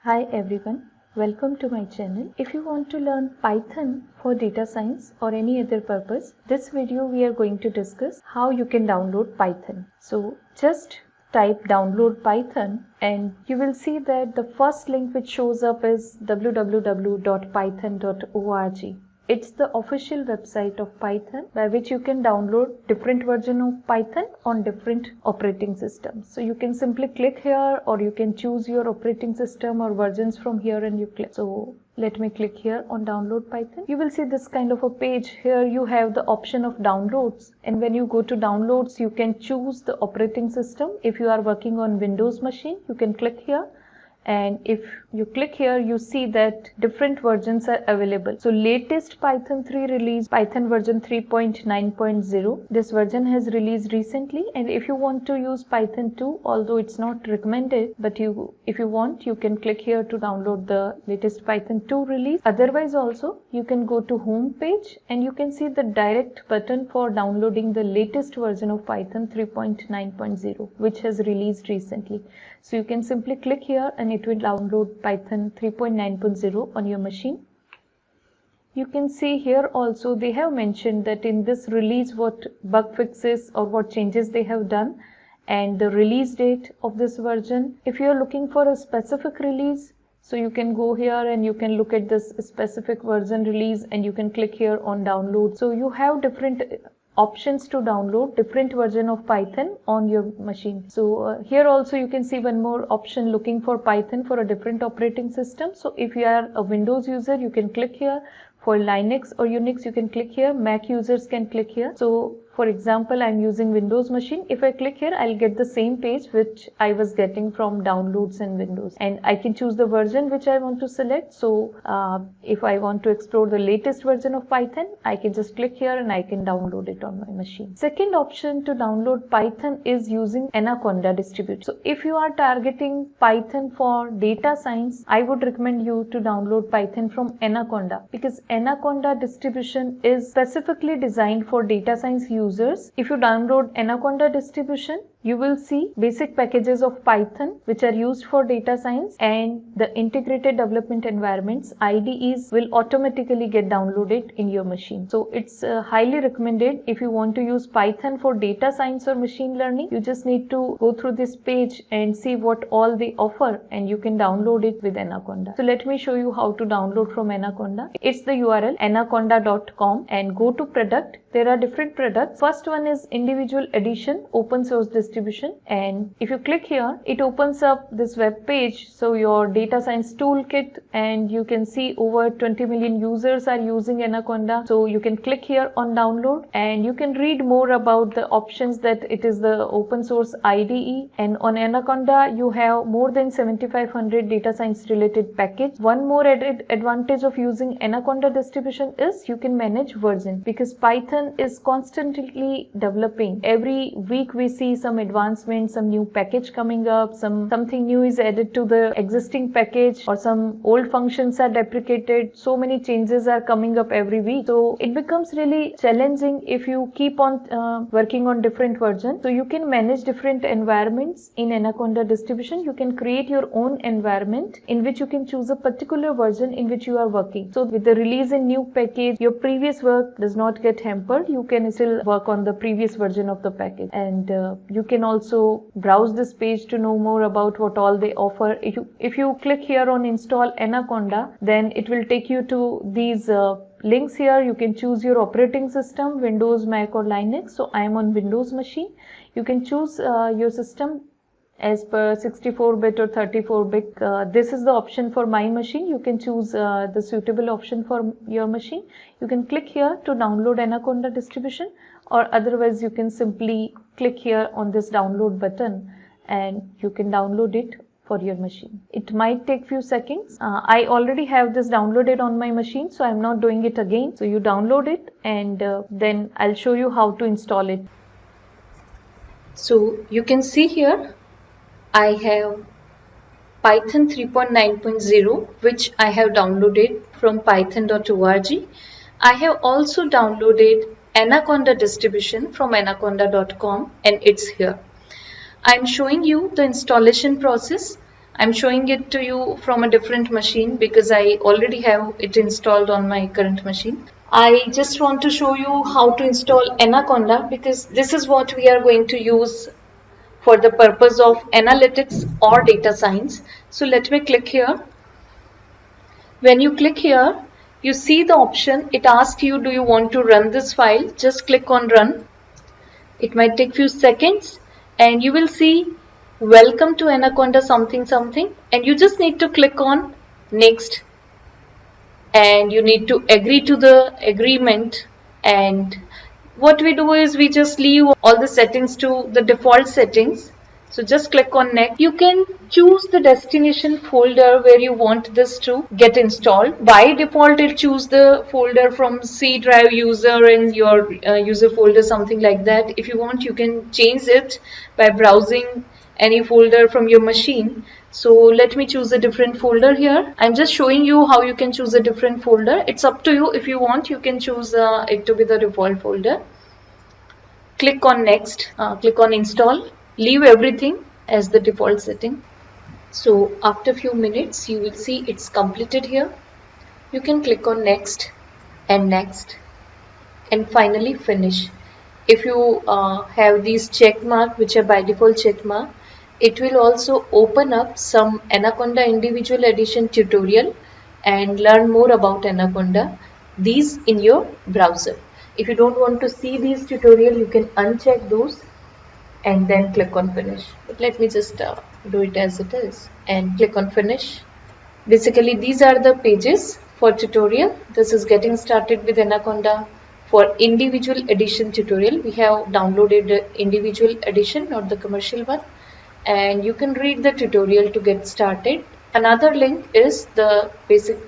Hi everyone, welcome to my channel. If you want to learn Python for data science or any other purpose, this video we are going to discuss how you can download Python. So just type download Python and you will see that the first link which shows up is www.python.org. It's the official website of Python by which you can download different version of Python on different operating systems. So you can simply click here or you can choose your operating system or versions from here and you click. So let me click here on download Python. You will see this kind of a page. Here you have the option of downloads, and when you go to downloads you can choose the operating system. If you are working on Windows machine you can click here. And if you click here, you see that different versions are available. So latest Python 3 release, Python version 3.9.0. This version has released recently. And if you want to use Python 2, although it's not recommended, but if you want, you can click here to download the latest Python 2 release. Otherwise also, you can go to home page and you can see the direct button for downloading the latest version of Python 3.9.0, which has released recently. So you can simply click here and it will download Python 3.9.0 on your machine. You can see here also they have mentioned that in this release what bug fixes or what changes they have done and the release date of this version. If you are looking for a specific release, so you can go here and you can look at this specific version release and you can click here on download. So you have different options to download different version of Python on your machine. So here also you can see one more option, looking for Python for a different operating system. So if you are a Windows user you can click here. For Linux or Unix you can click here. Mac users can click here. So for example, I'm using Windows machine. If I click here, I'll get the same page which I was getting from downloads in Windows. And I can choose the version which I want to select. So if I want to explore the latest version of Python, I can just click here and I can download it on my machine. Second option to download Python is using Anaconda distribution. So if you are targeting Python for data science, I would recommend you to download Python from Anaconda, because Anaconda distribution is specifically designed for data science users. If you download Anaconda distribution, you will see basic packages of Python which are used for data science, and the integrated development environments IDEs will automatically get downloaded in your machine. So it's highly recommended. If you want to use Python for data science or machine learning, you just need to go through this page and see what all they offer and you can download it with Anaconda. So let me show you how to download from Anaconda. It's the URL anaconda.com and go to product. There are different products. First one is individual edition open source distribution, and if you click here it opens up this web page. So your data science toolkit, and you can see over 20 million users are using Anaconda. So you can click here on download and you can read more about the options that it is the open source IDE, and on Anaconda you have more than 7500 data science related package. One more added advantage of using Anaconda distribution is you can manage version, because Python is constantly developing. Every week we see some advancement, some new package coming up, something new is added to the existing package, or some old functions are deprecated. So many changes are coming up every week. So it becomes really challenging if you keep on working on different versions. So you can manage different environments in Anaconda distribution. You can create your own environment in which you can choose a particular version in which you are working. So with the release in new package, your previous work does not get hampered. You can still work on the previous version of the package, and you can also browse this page to know more about what all they offer. If you click here on install Anaconda, then it will take you to these links here. You can choose your operating system, Windows, Mac or Linux. So I am on Windows machine. You can choose your system as per 64-bit or 34-bit. This is the option for my machine. You can choose the suitable option for your machine. You can click here to download Anaconda distribution, or otherwise you can simply click here on this download button and you can download it for your machine. It might take few seconds. I already have this downloaded on my machine, so I'm not doing it again. So you download it and then I'll show you how to install it. So you can see here I have Python 3.9.0 which I have downloaded from python.org. I have also downloaded Anaconda distribution from anaconda.com and it's here. I'm showing you the installation process. I'm showing it to you from a different machine because I already have it installed on my current machine. I just want to show you how to install Anaconda because this is what we are going to use for the purpose of analytics or data science. So let me click here. When you click here, you see the option. It asks you, do you want to run this file? Just click on run. It might take few seconds and you will see welcome to Anaconda something something, and you just need to click on next and you need to agree to the agreement. And what we do is we just leave all the settings to the default settings. So just click on next. You can choose the destination folder where you want this to get installed. By default, it choose the folder from C drive user and your user folder, something like that. If you want, you can change it by browsing any folder from your machine. So let me choose a different folder here. I'm just showing you how you can choose a different folder. It's up to you. If you want, you can choose it to be the default folder. Click on next, click on install. Leave everything as the default setting. So after a few minutes, you will see it's completed here. You can click on next and finally finish. If you have these check mark, which are by default check mark, it will also open up some Anaconda individual edition tutorial and learn more about Anaconda, these in your browser. If you don't want to see these tutorial, you can uncheck those and then click on finish. But let me just do it as it is and click on finish. Basically, these are the pages for tutorial. This is getting started with Anaconda for individual edition tutorial. We have downloaded the individual edition, not the commercial one, and you can read the tutorial to get started. Another link is the basic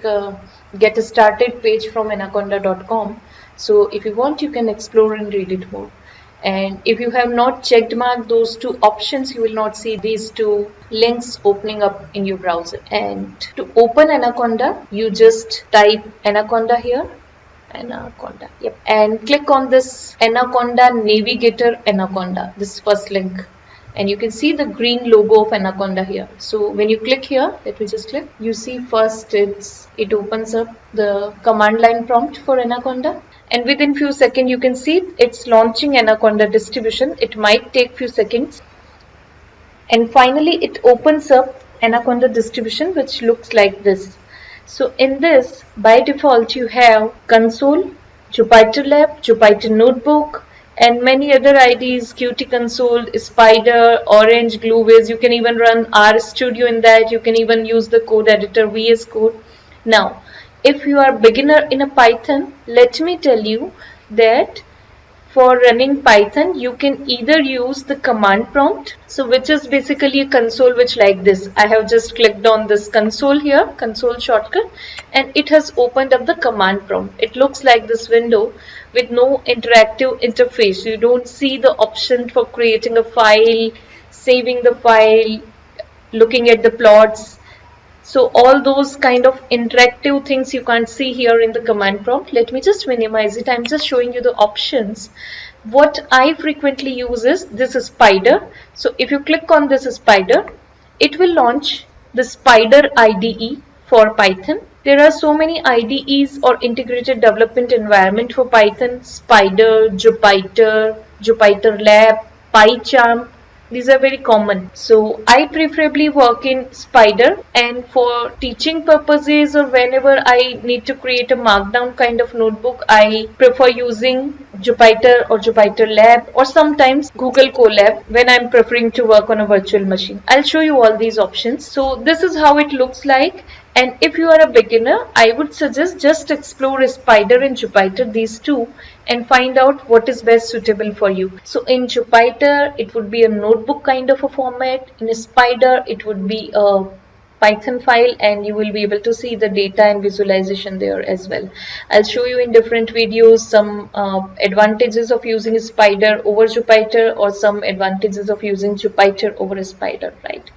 get started page from anaconda.com. So if you want, you can explore and read it more. And if you have not checked mark those two options, you will not see these two links opening up in your browser. And to open Anaconda, you just type Anaconda here, Anaconda, yep, and click on this Anaconda Navigator Anaconda, this first link. And you can see the green logo of Anaconda here. So when you click here, let me just click, you see first it opens up the command line prompt for Anaconda. And within few seconds, you can see it's launching Anaconda distribution. It might take few seconds. And finally, it opens up Anaconda distribution, which looks like this. So in this, by default, you have console, Jupyter Lab, Jupyter Notebook, and many other IDEs, Qt Console, Spider, Orange, Glueways. You can even run RStudio in that. You can even use the code editor VS Code. Now, if you are beginner in a Python, let me tell you that for running Python, you can either use the command prompt, so which is basically a console which like this. I have just clicked on this console here, console shortcut, and it has opened up the command prompt. It looks like this window with no interactive interface. You don't see the option for creating a file, saving the file, looking at the plots. So all those kind of interactive things you can't see here in the command prompt. Let me just minimize it. I'm just showing you the options. What I frequently use is this Spider. So if you click on this Spider, it will launch the Spider IDE for Python. There are so many IDEs or integrated development environment for Python: Spider, Jupyter, Jupyter Lab, PyCharm. These are very common. So I preferably work in Spider, and for teaching purposes or whenever I need to create a markdown kind of notebook, I prefer using Jupyter or Jupyter Lab, or sometimes Google Colab when I'm preferring to work on a virtual machine. I'll show you all these options. So this is how it looks like. And if you are a beginner, I would suggest just explore Spider and Jupyter, these two, and find out what is best suitable for you. So in Jupyter, it would be a notebook kind of a format. In Spider, it would be a Python file, and you will be able to see the data and visualization there as well. I'll show you in different videos some advantages of using Spider over Jupyter, or some advantages of using Jupyter over Spider, right?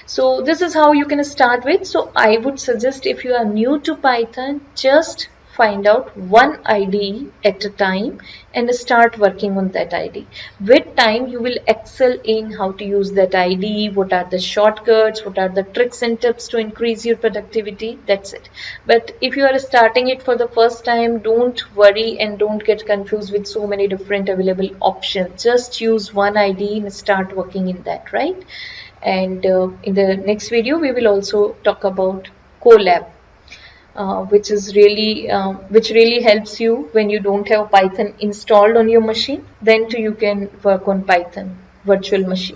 So this is how you can start with. So I would suggest, if you are new to Python, just find out one IDE at a time and start working on that IDE. With time, you will excel in how to use that IDE, what are the shortcuts, what are the tricks and tips to increase your productivity. That's it. But if you are starting it for the first time, don't worry and don't get confused with so many different available options. Just use one IDE and start working in that, right? And in the next video, we will also talk about Colab. Which really helps you when you don't have Python installed on your machine. Then too you can work on Python virtual machine.